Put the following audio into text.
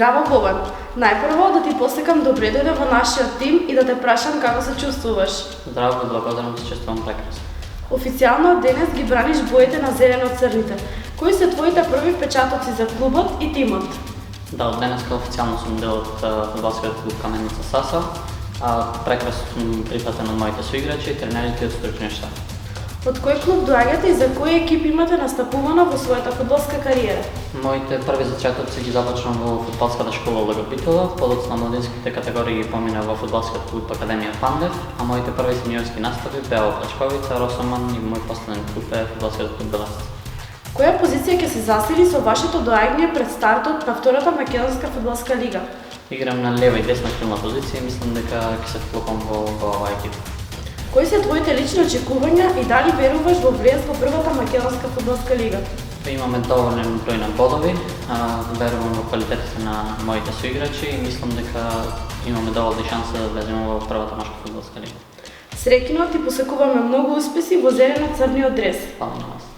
Здраво, Бобан! Најпрво да ти посекам добре дојде во нашиот тим и да те прашам како се чувствуваш. Здраво, благодарам, се чувствувам прекрасно. Официјално денес ги браниш боите на зелено-црните. Кои се твоите први впечатоци за клубот и тимот? Да, од денеска официјално сум дел од фудбалскиот клуб Каменица Саса, прекрасно сум прифатен од моите соиграчи, тренерите и од стручниот штаб. Од кој клуб доаѓате и за кој екип имате настапувано во својата фудбалска кариера? Моите први зачетоци ги започнав во фудбалската школа Лого Битола, подоцна младинските категории ги поминав во фудбалскиот клуб Академија Пандев, а моите први сениорски настави беа во Плачковица, Росоман и мој последен клуб е фудбалскиот клуб Беласт. Која позиција ќе се засили со вашето доаѓање пред стартот на втората македонска фудбалска лига? Играм на лева и десна крилна позиција и мислам дека ќе се вклопам во оваа екипа. Кои се твоите лични очекувања и дали веруваш во влез во првата македонска фудбалска лига? Имаме доволен број на бодови, верувам во квалитетите на моите соиграчи и мислам дека имаме доволни шанси да влеземе во првата нашка фудбалска лига. Среќно ти посекуваме многу успеси во зелено-црниот дрес. Фала на вас.